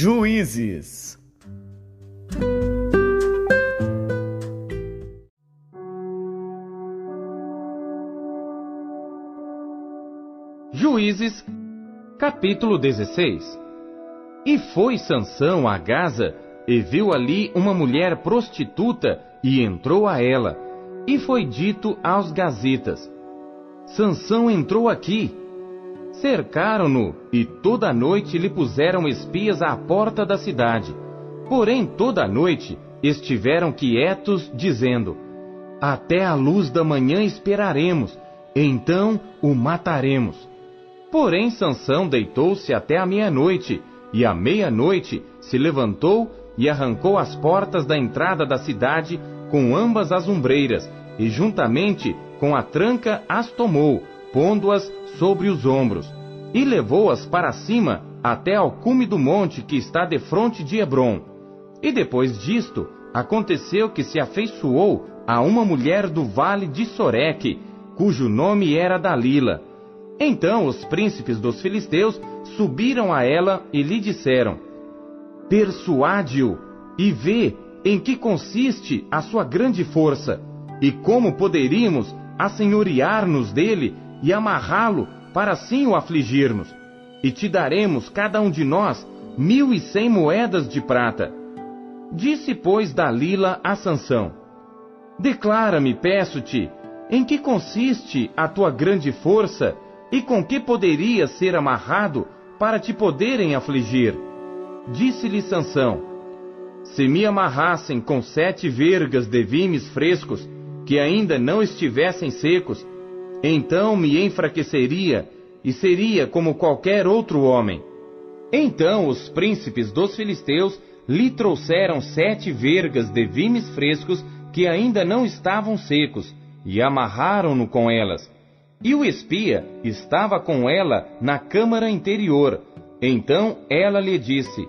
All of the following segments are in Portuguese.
Juízes. Juízes, capítulo 16. E foi Sansão a Gaza, e viu ali uma mulher prostituta, e entrou a ela. E foi dito aos gazitas: Sansão entrou aqui. Cercaram-no, e toda a noite lhe puseram espias à porta da cidade. Porém toda a noite estiveram quietos, dizendo: até a luz da manhã esperaremos, então o mataremos. Porém Sansão deitou-se até a meia-noite, e à meia-noite se levantou e arrancou as portas da entrada da cidade com ambas as ombreiras, e juntamente com a tranca as tomou, pondo-as sobre os ombros, e levou-as para cima até ao cume do monte que está defronte de Hebrom. E depois disto, aconteceu que se afeiçoou a uma mulher do vale de Soreque, cujo nome era Dalila. Então os príncipes dos filisteus subiram a ela e lhe disseram: persuade-o e vê em que consiste a sua grande força, e como poderíamos assenhorear-nos dele e amarrá-lo para assim o afligirmos. E te daremos cada um de nós 1.100 moedas de prata. Disse, pois, Dalila a Sansão: declara-me, peço-te, em que consiste a tua grande força, e com que poderia ser amarrado para te poderem afligir? Disse-lhe Sansão: se me amarrassem com 7 vergas de vimes frescos, que ainda não estivessem secos, então me enfraqueceria, e seria como qualquer outro homem. Então os príncipes dos filisteus lhe trouxeram 7 vergas de vimes frescos, que ainda não estavam secos, e amarraram-no com elas. E o espia estava com ela na câmara interior. Então ela lhe disse: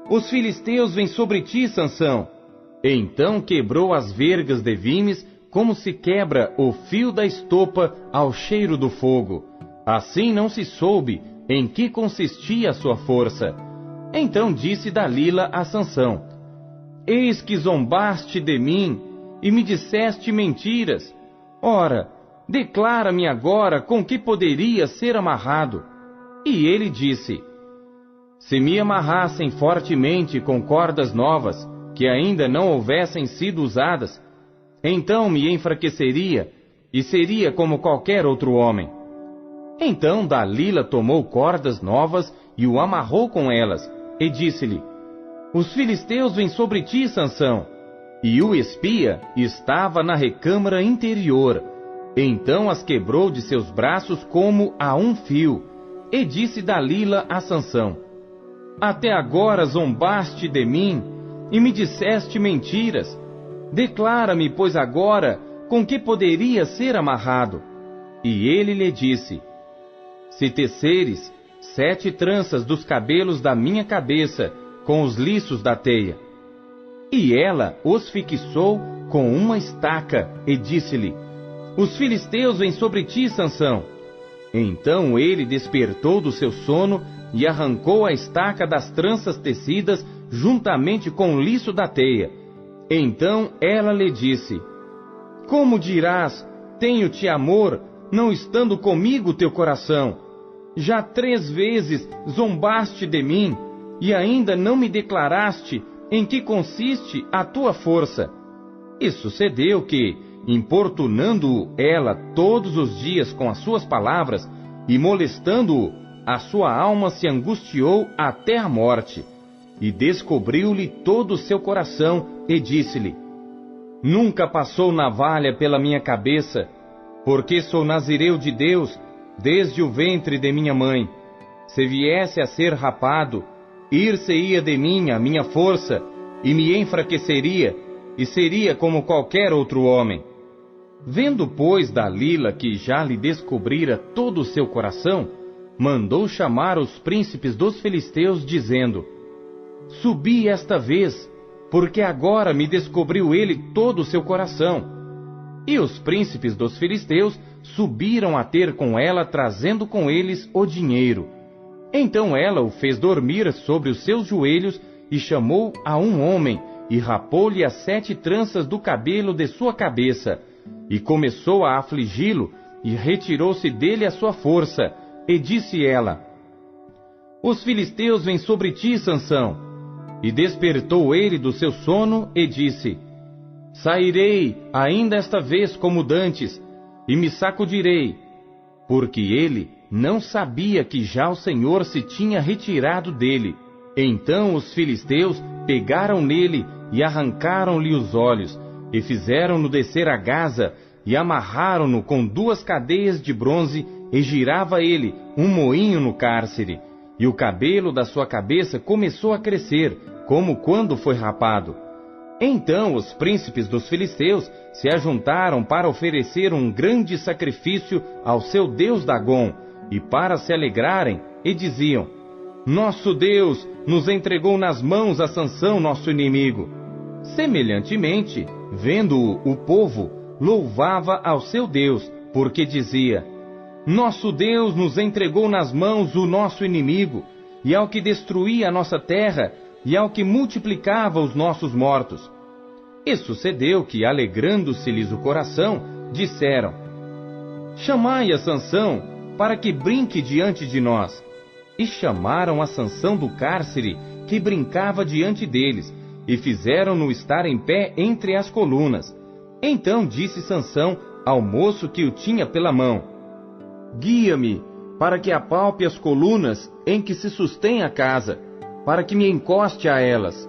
os filisteus vêm sobre ti, Sansão. Então quebrou as vergas de vimes, como se quebra o fio da estopa ao cheiro do fogo. Assim não se soube em que consistia a sua força. Então disse Dalila a Sansão: eis que zombaste de mim, e me disseste mentiras. Ora, declara-me agora com que poderia ser amarrado. E ele disse: se me amarrassem fortemente com cordas novas, que ainda não houvessem sido usadas, então me enfraqueceria, e seria como qualquer outro homem. Então Dalila tomou cordas novas e o amarrou com elas, e disse-lhe: os filisteus vêm sobre ti, Sansão. E o espia estava na recâmara interior. Então as quebrou de seus braços como a um fio. E disse Dalila a Sansão: até agora zombaste de mim, e me disseste mentiras. Declara-me, pois, agora, com que poderia ser amarrado. E ele lhe disse: se teceres 7 tranças dos cabelos da minha cabeça com os liços da teia. E ela os fixou com uma estaca, e disse-lhe: os filisteus vêm sobre ti, Sansão. Então ele despertou do seu sono, e arrancou a estaca das tranças tecidas, juntamente com o liço da teia. Então ela lhe disse: como dirás, tenho-te amor, não estando comigo teu coração? Já 3 vezes zombaste de mim, e ainda não me declaraste em que consiste a tua força. E sucedeu que, importunando-o ela todos os dias com as suas palavras, e molestando-o, a sua alma se angustiou até a morte. E descobriu-lhe todo o seu coração, e disse-lhe: nunca passou navalha pela minha cabeça, porque sou nazireu de Deus desde o ventre de minha mãe. Se viesse a ser rapado, ir-se-ia de mim a minha força, e me enfraqueceria, e seria como qualquer outro homem. Vendo, pois, Dalila que já lhe descobrira todo o seu coração, mandou chamar os príncipes dos filisteus, dizendo: subi esta vez, porque agora me descobriu ele todo o seu coração. E os príncipes dos filisteus subiram a ter com ela, trazendo com eles o dinheiro. Então ela o fez dormir sobre os seus joelhos e chamou a um homem e rapou-lhe as 7 tranças do cabelo de sua cabeça e começou a afligi-lo e retirou-se dele a sua força e disse ela: Os filisteus vêm sobre ti, Sansão. E despertou ele do seu sono e disse: Sairei ainda esta vez como dantes e me sacudirei, porque ele não sabia que já o Senhor se tinha retirado dele. Então os filisteus pegaram nele e arrancaram-lhe os olhos, e fizeram-no descer a Gaza, e amarraram-no com 2 cadeias de bronze, e girava ele um moinho no cárcere, e o cabelo da sua cabeça começou a crescer, como quando foi rapado. Então os príncipes dos filisteus se ajuntaram para oferecer um grande sacrifício ao seu deus Dagom, e para se alegrarem, e diziam: Nosso Deus nos entregou nas mãos a Sansão, nosso inimigo. Semelhantemente, vendo-o o povo, louvava ao seu Deus, porque dizia: Nosso Deus nos entregou nas mãos o nosso inimigo, e ao que destruía a nossa terra, e ao que multiplicava os nossos mortos. E sucedeu que, alegrando-se-lhes o coração, disseram: Chamai a Sansão, para que brinque diante de nós. E chamaram a Sansão do cárcere, que brincava diante deles, e fizeram-no estar em pé entre as colunas. Então disse Sansão ao moço que o tinha pela mão: Guia-me, para que apalpe as colunas em que se sustém a casa, para que me encoste a elas.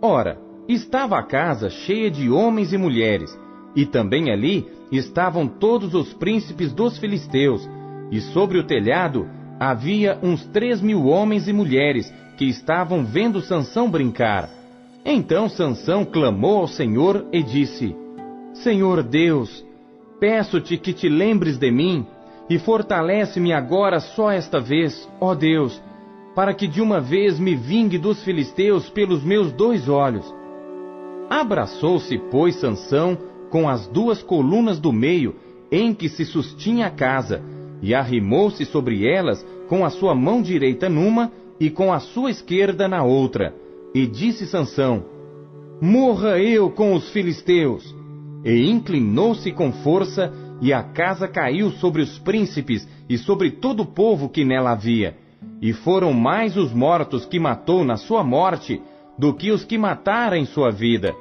Ora, estava a casa cheia de homens e mulheres, e também ali estavam todos os príncipes dos filisteus, e sobre o telhado havia uns 3.000 homens e mulheres que estavam vendo Sansão brincar. Então Sansão clamou ao Senhor e disse: Senhor Deus, peço-te que te lembres de mim, e fortalece-me agora só esta vez, ó Deus, para que de uma vez me vingue dos filisteus pelos meus 2 olhos. Abraçou-se, pois, Sansão com as 2 colunas do meio, em que se sustinha a casa, e arrimou-se sobre elas com a sua mão direita numa e com a sua esquerda na outra. E disse Sansão: Morra eu com os filisteus! E inclinou-se com força, e a casa caiu sobre os príncipes e sobre todo o povo que nela havia. E foram mais os mortos que matou na sua morte do que os que matara em sua vida.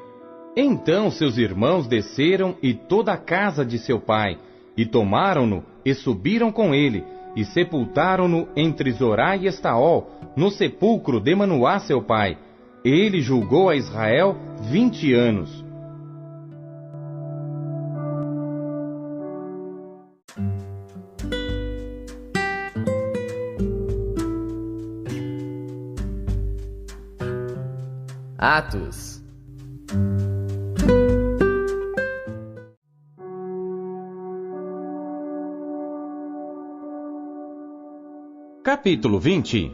Então seus irmãos desceram e toda a casa de seu pai, e tomaram-no e subiram com ele, e sepultaram-no entre Zorá e Estaol, no sepulcro de Manoá seu pai. Ele julgou a Israel 20 anos. Atos. Capítulo 20.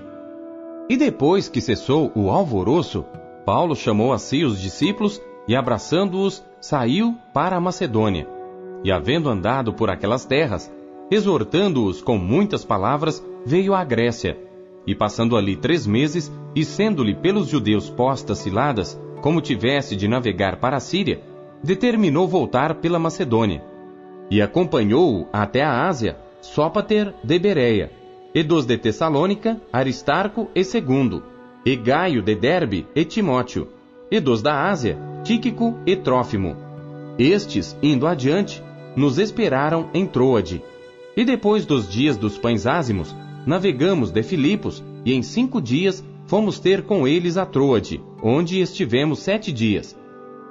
E depois que cessou o alvoroço, Paulo chamou a si os discípulos e, abraçando-os, saiu para a Macedônia. E, havendo andado por aquelas terras, exortando-os com muitas palavras, veio à Grécia. E passando ali 3 meses, e sendo-lhe pelos judeus postas ciladas, como tivesse de navegar para a Síria, determinou voltar pela Macedônia. E acompanhou-o até a Ásia, Sópater de Bereia, e dos de Tessalônica, Aristarco e Segundo, e Gaio de Derbe e Timóteo, e dos da Ásia, Tíquico e Trófimo. Estes, indo adiante, nos esperaram em Troade. E depois dos dias dos pães ázimos, navegamos de Filipos, e em 5 dias fomos ter com eles a Troade, onde estivemos 7 dias.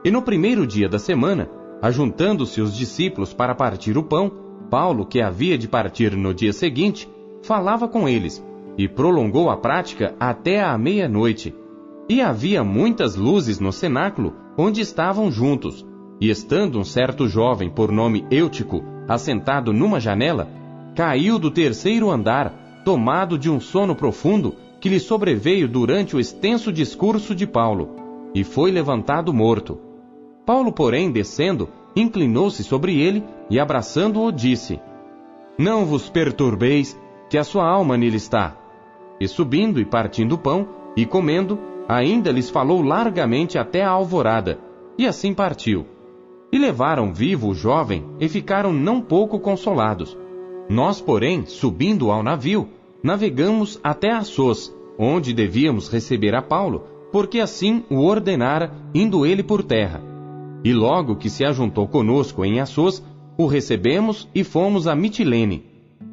E no primeiro dia da semana, ajuntando-se os discípulos para partir o pão, Paulo, que havia de partir no dia seguinte, falava com eles, e prolongou a prática até à meia-noite. E havia muitas luzes no cenáculo, onde estavam juntos. E estando um certo jovem por nome Eutico, assentado numa janela, caiu do 3º andar, tomado de um sono profundo, que lhe sobreveio durante o extenso discurso de Paulo, e foi levantado morto. Paulo, porém, descendo, inclinou-se sobre ele, e abraçando-o, disse: Não vos perturbeis, que a sua alma nele está. E subindo e partindo o pão, e comendo, ainda lhes falou largamente até a alvorada, e assim partiu. E levaram vivo o jovem, e ficaram não pouco consolados. Nós, porém, subindo ao navio, navegamos até Assôs, onde devíamos receber a Paulo, porque assim o ordenara, indo ele por terra. E logo que se ajuntou conosco em Assôs, o recebemos e fomos a Mitilene.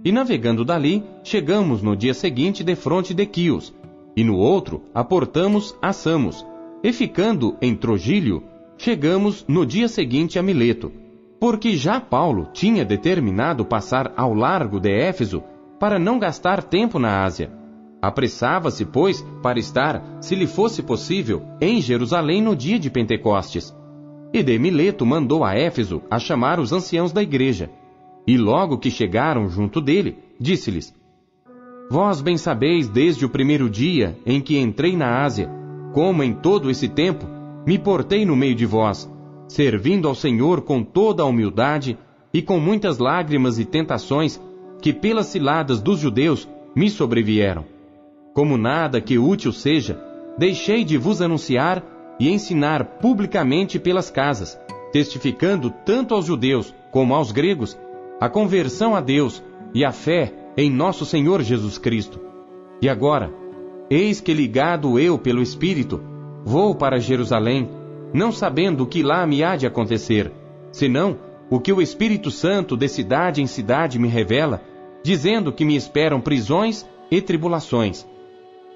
E navegando dali, chegamos no dia seguinte defronte de Quios, e no outro aportamos a Samos, e ficando em Trogílio, chegamos no dia seguinte a Mileto, porque já Paulo tinha determinado passar ao largo de Éfeso, para não gastar tempo na Ásia. Apressava-se, pois, para estar, se lhe fosse possível, em Jerusalém no dia de Pentecostes. E de Mileto mandou a Éfeso a chamar os anciãos da igreja. E logo que chegaram junto dele, disse-lhes: Vós bem sabeis desde o primeiro dia em que entrei na Ásia, como em todo esse tempo me portei no meio de vós, servindo ao Senhor com toda a humildade e com muitas lágrimas e tentações que pelas ciladas dos judeus me sobrevieram. Como nada que útil seja, deixei de vos anunciar e ensinar publicamente pelas casas, testificando tanto aos judeus como aos gregos a conversão a Deus e a fé em nosso Senhor Jesus Cristo. E agora, eis que ligado eu pelo Espírito, vou para Jerusalém, não sabendo o que lá me há de acontecer, senão o que o Espírito Santo de cidade em cidade me revela, dizendo que me esperam prisões e tribulações.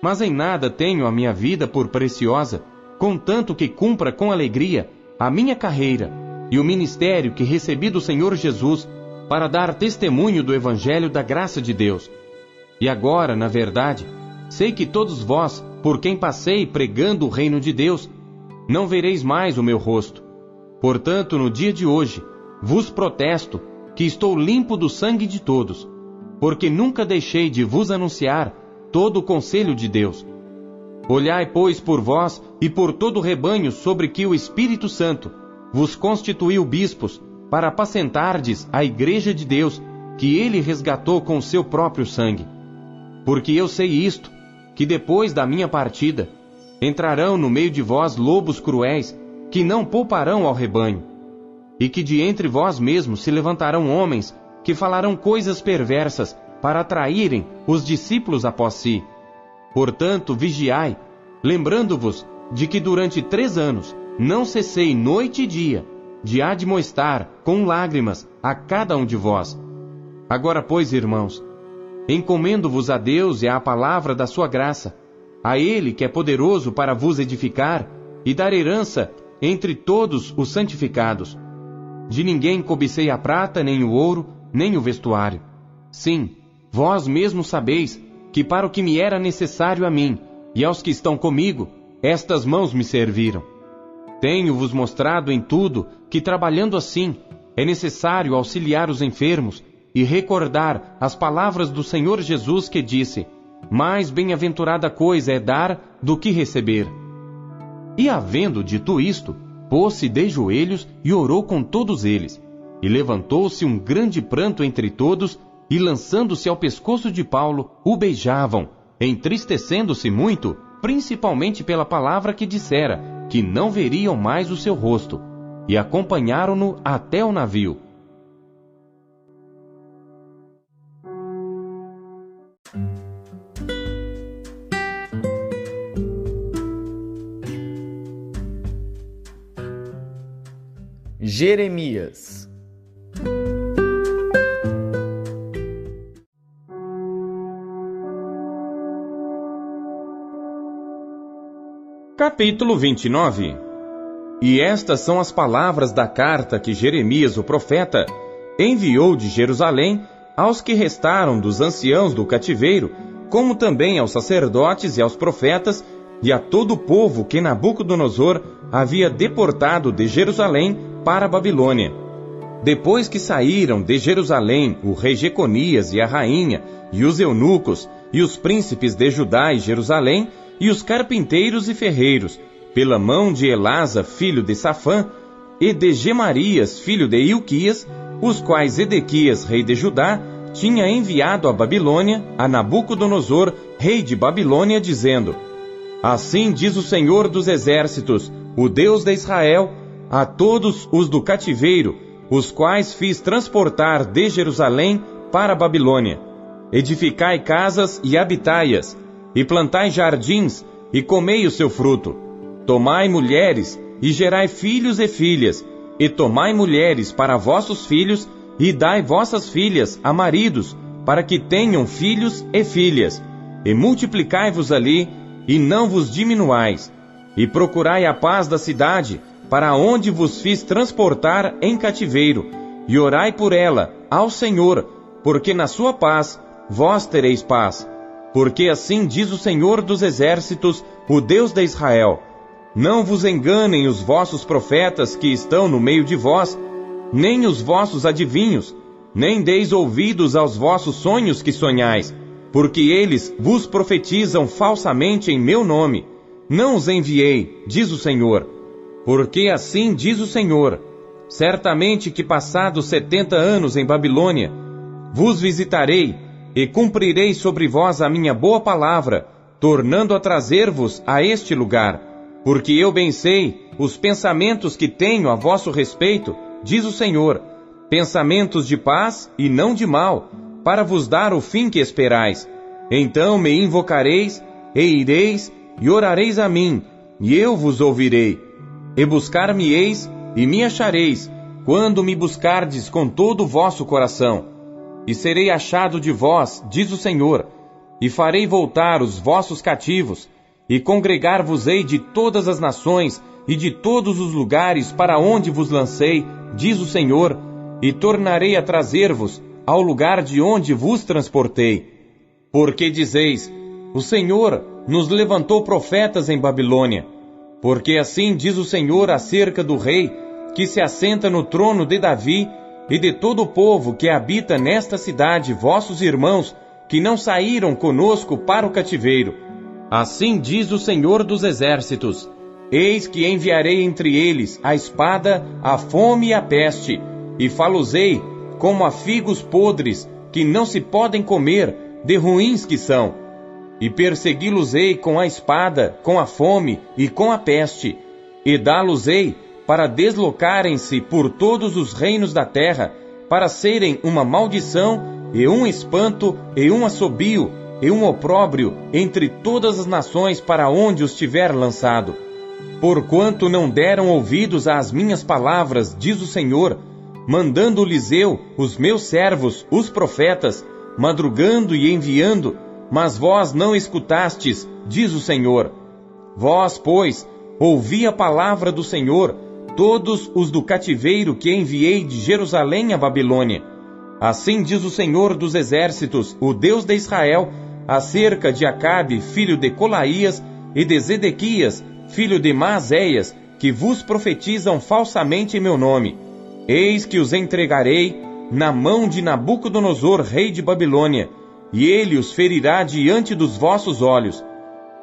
Mas em nada tenho a minha vida por preciosa, contanto que cumpra com alegria a minha carreira e o ministério que recebi do Senhor Jesus para dar testemunho do Evangelho da graça de Deus. E agora, na verdade, sei que todos vós, por quem passei pregando o reino de Deus, não vereis mais o meu rosto. Portanto, no dia de hoje, vos protesto que estou limpo do sangue de todos, porque nunca deixei de vos anunciar todo o conselho de Deus. Olhai, pois, por vós e por todo o rebanho sobre que o Espírito Santo vos constituiu bispos, para apacentardes a igreja de Deus, que ele resgatou com o seu próprio sangue. Porque eu sei isto, que depois da minha partida, entrarão no meio de vós lobos cruéis, que não pouparão ao rebanho, e que de entre vós mesmos se levantarão homens, que falarão coisas perversas, para atraírem os discípulos após si. Portanto, vigiai, lembrando-vos de que durante 3 anos não cessei noite e dia de admoestar com lágrimas a cada um de vós. Agora, pois, irmãos, encomendo-vos a Deus e à palavra da sua graça, a Ele que é poderoso para vos edificar e dar herança entre todos os santificados. De ninguém cobicei a prata, nem o ouro, nem o vestuário. Sim, vós mesmos sabeis que para o que me era necessário a mim e aos que estão comigo, estas mãos me serviram. Tenho-vos mostrado em tudo que, trabalhando assim, é necessário auxiliar os enfermos e recordar as palavras do Senhor Jesus que disse: mais bem-aventurada coisa é dar do que receber. E havendo dito isto, pôs-se de joelhos e orou com todos eles. E levantou-se um grande pranto entre todos, e lançando-se ao pescoço de Paulo, o beijavam, entristecendo-se muito, principalmente pela palavra que dissera, que não veriam mais o seu rosto, e acompanharam-no até o navio. Jeremias. Capítulo 29. E estas são as palavras da carta que Jeremias, o profeta, enviou de Jerusalém aos que restaram dos anciãos do cativeiro, como também aos sacerdotes e aos profetas, e a todo o povo que Nabucodonosor havia deportado de Jerusalém para a Babilônia. Depois que saíram de Jerusalém o rei Jeconias e a rainha, e os eunucos, e os príncipes de Judá e Jerusalém, e os carpinteiros e ferreiros, pela mão de Elasa, filho de Safã, e de Gemarias, filho de Ilquias, os quais Edequias, rei de Judá, tinha enviado à Babilônia a Nabucodonosor, rei de Babilônia, dizendo: Assim diz o Senhor dos Exércitos, o Deus de Israel, a todos os do cativeiro, os quais fiz transportar de Jerusalém para a Babilônia: Edificai casas e habitai-as, e plantai jardins, e comei o seu fruto. Tomai mulheres, e gerai filhos e filhas, e tomai mulheres para vossos filhos, e dai vossas filhas a maridos, para que tenham filhos e filhas, e multiplicai-vos ali, e não vos diminuais, e procurai a paz da cidade, para onde vos fiz transportar em cativeiro, e orai por ela ao Senhor, porque na sua paz vós tereis paz. Porque assim diz o Senhor dos Exércitos, o Deus de Israel: Não vos enganem os vossos profetas que estão no meio de vós, nem os vossos adivinhos, nem deis ouvidos aos vossos sonhos que sonhais, porque eles vos profetizam falsamente em meu nome. Não os enviei, diz o Senhor. Porque assim diz o Senhor: Certamente que passados 70 anos em Babilônia, vos visitarei, e cumprirei sobre vós a minha boa palavra, tornando a trazer-vos a este lugar. Porque eu bem sei os pensamentos que tenho a vosso respeito, diz o Senhor, pensamentos de paz e não de mal, para vos dar o fim que esperais. Então me invocareis, e ireis, e orareis a mim, e eu vos ouvirei. E buscar-me-eis, e me achareis, quando me buscardes com todo o vosso coração. E serei achado de vós, diz o Senhor, e farei voltar os vossos cativos, e congregar-vos-ei de todas as nações, e de todos os lugares para onde vos lancei, diz o Senhor, e tornarei a trazer-vos ao lugar de onde vos transportei. Porque dizeis: O Senhor nos levantou profetas em Babilônia. Porque assim diz o Senhor acerca do rei, que se assenta no trono de Davi, e de todo o povo que habita nesta cidade, vossos irmãos, que não saíram conosco para o cativeiro. Assim diz o Senhor dos Exércitos: Eis que enviarei entre eles a espada, a fome e a peste, e falo-ei como a figos podres, que não se podem comer, de ruins que são. E persegui-los-ei com a espada, com a fome e com a peste, e dá-los-ei para deslocarem-se por todos os reinos da terra, para serem uma maldição, e um espanto, e um assobio, e um opróbrio entre todas as nações para onde os tiver lançado. Porquanto não deram ouvidos às minhas palavras, diz o Senhor, mandando-lhes eu, os meus servos, os profetas, madrugando e enviando, mas vós não escutastes, diz o Senhor. Vós, pois, ouvi a palavra do Senhor, todos os do cativeiro que enviei de Jerusalém à Babilônia. Assim diz o Senhor dos Exércitos, o Deus de Israel, acerca de Acabe, filho de Colaías, e de Zedequias, filho de Maazéias, que vos profetizam falsamente em meu nome. Eis que os entregarei na mão de Nabucodonosor, rei de Babilônia, e ele os ferirá diante dos vossos olhos.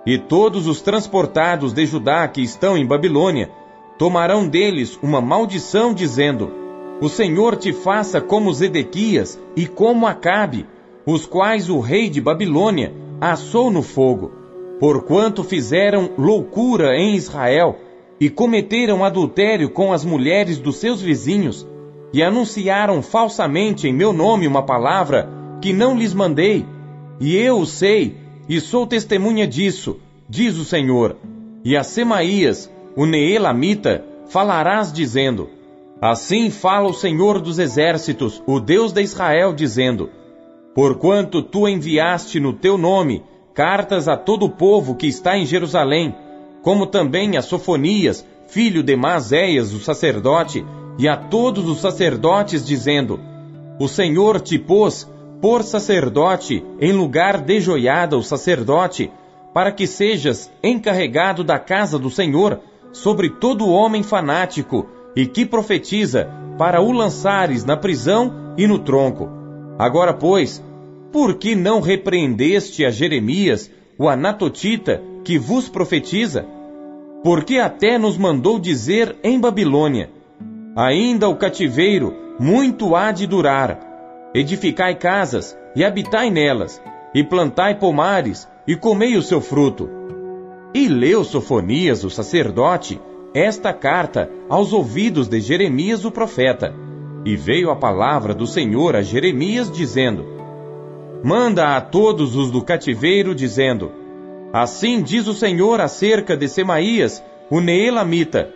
E todos os transportados de Judá que estão em Babilônia tomarão deles uma maldição, dizendo: O Senhor te faça como Zedequias e como Acabe, os quais o rei de Babilônia assou no fogo, porquanto fizeram loucura em Israel, e cometeram adultério com as mulheres dos seus vizinhos, e anunciaram falsamente em meu nome uma palavra que não lhes mandei, e eu o sei, e sou testemunha disso, diz o Senhor. E a Semaías, o Neelamita, falarás dizendo: Assim fala o Senhor dos Exércitos, o Deus de Israel, dizendo: Porquanto tu enviaste no teu nome cartas a todo o povo que está em Jerusalém, como também a Sofonias, filho de Maazéias, o sacerdote, e a todos os sacerdotes, dizendo: O Senhor te pôs por sacerdote em lugar de Joiada, o sacerdote, para que sejas encarregado da casa do Senhor sobre todo homem fanático e que profetiza, para o lançares na prisão e no tronco. Agora, pois, por que não repreendeste a Jeremias, o anatotita, que vos profetiza? Porque até nos mandou dizer em Babilônia: Ainda o cativeiro muito há de durar, edificai casas, e habitai nelas, e plantai pomares, e comei o seu fruto. E leu Sofonias, o sacerdote, esta carta aos ouvidos de Jeremias o profeta. E veio a palavra do Senhor a Jeremias, dizendo: Manda a todos os do cativeiro, dizendo: Assim diz o Senhor acerca de Semaías, o Neelamita: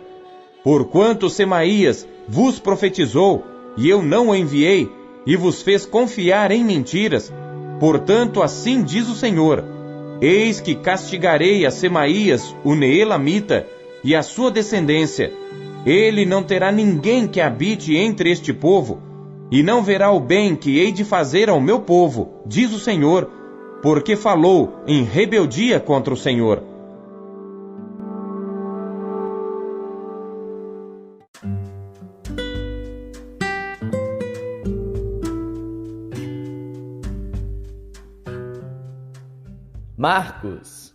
Porquanto Semaías vos profetizou, e eu não o enviei, e vos fez confiar em mentiras, portanto assim diz o Senhor: Eis que castigarei a Semaías, o Neelamita, e a sua descendência. Ele não terá ninguém que habite entre este povo, e não verá o bem que hei de fazer ao meu povo, diz o Senhor, porque falou em rebeldia contra o Senhor. Marcos.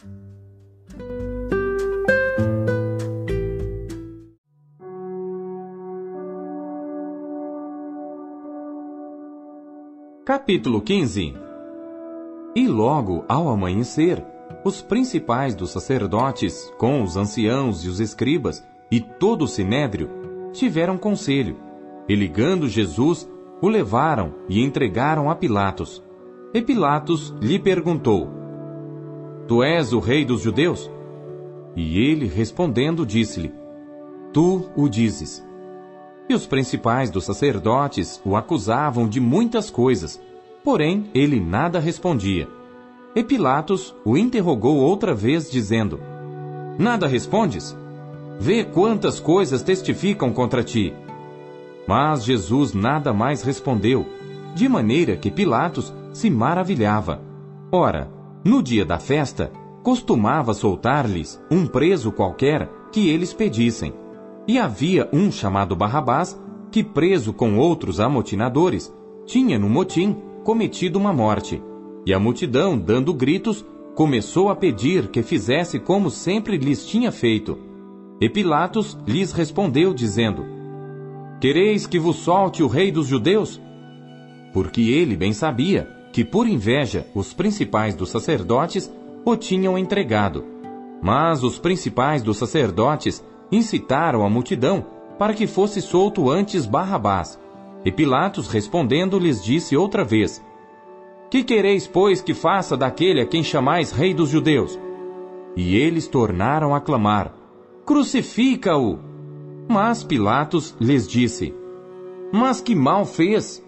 Capítulo 15. E logo ao amanhecer, os principais dos sacerdotes, com os anciãos e os escribas, e todo o sinédrio, tiveram conselho, e ligando Jesus, o levaram e entregaram a Pilatos. E Pilatos lhe perguntou: Tu és o rei dos judeus? E ele, respondendo, disse-lhe: Tu o dizes. E os principais dos sacerdotes o acusavam de muitas coisas, porém ele nada respondia. E Pilatos o interrogou outra vez, dizendo: Nada respondes? Vê quantas coisas testificam contra ti. Mas Jesus nada mais respondeu, de maneira que Pilatos se maravilhava. Ora, no dia da festa, costumava soltar-lhes um preso qualquer que eles pedissem. E havia um chamado Barrabás, que preso com outros amotinadores, tinha no motim cometido uma morte. E a multidão, dando gritos, começou a pedir que fizesse como sempre lhes tinha feito. E Pilatos lhes respondeu, dizendo: Quereis que vos solte o rei dos judeus? Porque ele bem sabia que por inveja os principais dos sacerdotes o tinham entregado. Mas os principais dos sacerdotes incitaram a multidão para que fosse solto antes Barrabás. E Pilatos, respondendo, lhes disse outra vez: Que quereis, pois, que faça daquele a quem chamais rei dos judeus? E eles tornaram a clamar: Crucifica-o! Mas Pilatos lhes disse: Mas que mal fez?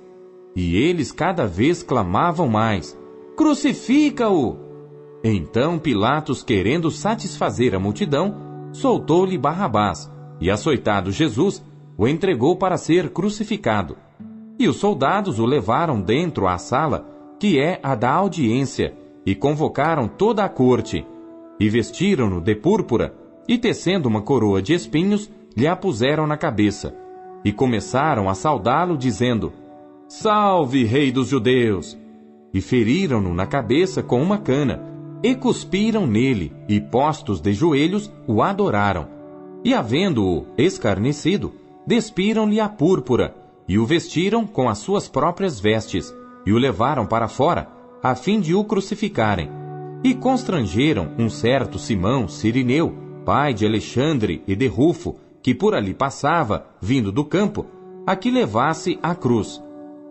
E eles cada vez clamavam mais: Crucifica-o! Então Pilatos, querendo satisfazer a multidão, soltou-lhe Barrabás, e açoitado Jesus, o entregou para ser crucificado. E os soldados o levaram dentro à sala, que é a da audiência, e convocaram toda a corte, e vestiram-no de púrpura, e tecendo uma coroa de espinhos, lhe a puseram na cabeça, e começaram a saudá-lo, dizendo: Salve, rei dos judeus! E feriram-no na cabeça com uma cana, e cuspiram nele, e postos de joelhos, o adoraram. E havendo-o escarnecido, despiram-lhe a púrpura, e o vestiram com as suas próprias vestes, e o levaram para fora, a fim de o crucificarem. E constrangeram um certo Simão Cirineu, pai de Alexandre e de Rufo, que por ali passava, vindo do campo, a que levasse a cruz.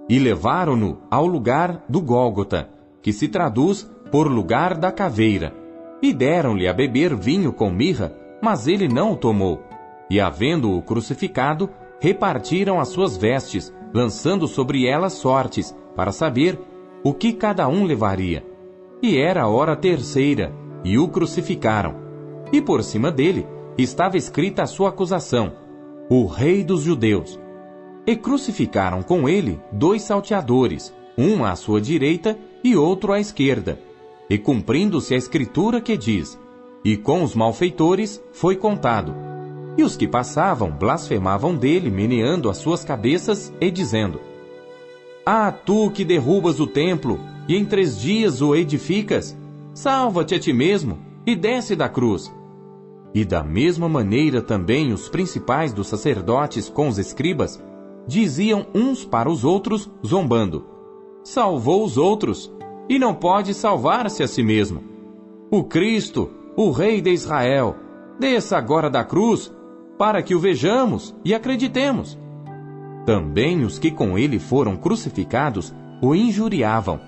E levaram-no ao lugar do Gólgota, que se traduz por lugar da caveira. E deram-lhe a beber vinho com mirra, mas ele não o tomou. E havendo-o crucificado, repartiram as suas vestes, lançando sobre elas sortes, para saber o que cada um levaria. E era a hora terceira, e o crucificaram. E por cima dele estava escrita a sua acusação: O Rei dos Judeus. E crucificaram com ele 2 salteadores, um à sua direita e outro à esquerda. E cumprindo-se a escritura que diz: E com os malfeitores foi contado. E os que passavam blasfemavam dele, meneando as suas cabeças e dizendo: Ah, tu que derrubas o templo, e em 3 dias o edificas, salva-te a ti mesmo, e desce da cruz. E da mesma maneira também os principais dos sacerdotes com os escribas diziam uns para os outros, zombando: salvou os outros e não pode salvar-se a si mesmo. O Cristo, o Rei de Israel, desça agora da cruz para que o vejamos e acreditemos. Também os que com ele foram crucificados o injuriavam.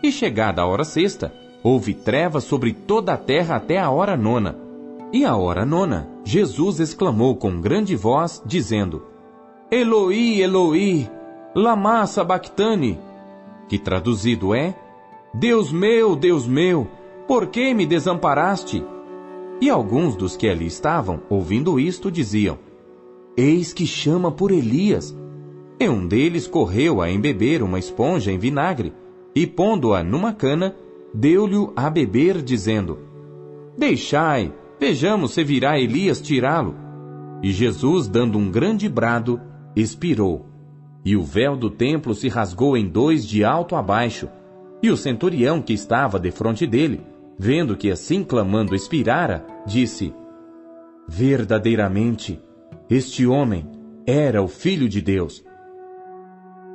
E chegada a hora sexta, houve trevas sobre toda a terra até a hora nona. E à hora nona, Jesus exclamou com grande voz, dizendo: Eloi, Eloi, lama sabachthani, que traduzido é: Deus meu, por que me desamparaste? E alguns dos que ali estavam, ouvindo isto, diziam: Eis que chama por Elias. E um deles correu a embeber uma esponja em vinagre, e pondo-a numa cana, deu-lhe a beber, dizendo: Deixai, vejamos se virá Elias tirá-lo. E Jesus, dando um grande brado, expirou. E o véu do templo se rasgou em dois de alto a baixo. E o centurião que estava defronte dele, vendo que assim clamando expirara, disse: Verdadeiramente, este homem era o Filho de Deus.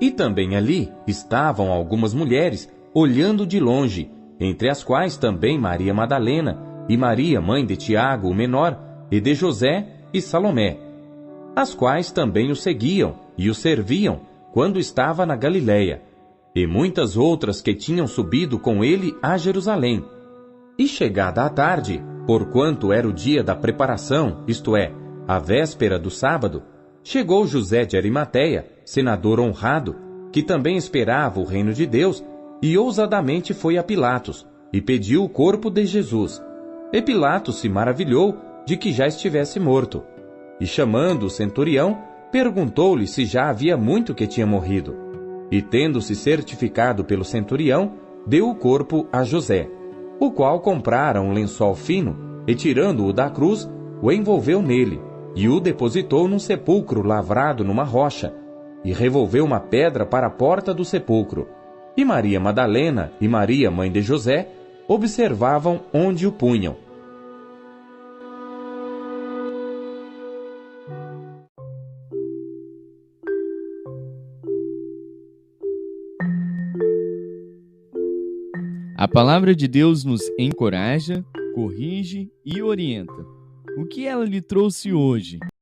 E também ali estavam algumas mulheres, olhando de longe, entre as quais também Maria Madalena, e Maria, mãe de Tiago, o menor, e de José e Salomé, as quais também o seguiam e o serviam, quando estava na Galiléia, e muitas outras que tinham subido com ele a Jerusalém. E chegada a tarde, porquanto era o dia da preparação, isto é, a véspera do sábado, chegou José de Arimateia, senador honrado, que também esperava o reino de Deus, e ousadamente foi a Pilatos, e pediu o corpo de Jesus. E Pilatos se maravilhou de que já estivesse morto. E chamando o centurião, perguntou-lhe se já havia muito que tinha morrido. E tendo-se certificado pelo centurião, deu o corpo a José, o qual comprara um lençol fino, e tirando-o da cruz, o envolveu nele, e o depositou num sepulcro lavrado numa rocha, e revolveu uma pedra para a porta do sepulcro. E Maria Madalena e Maria, mãe de José, observavam onde o punham. A palavra de Deus nos encoraja, corrige e orienta. O que ela lhe trouxe hoje?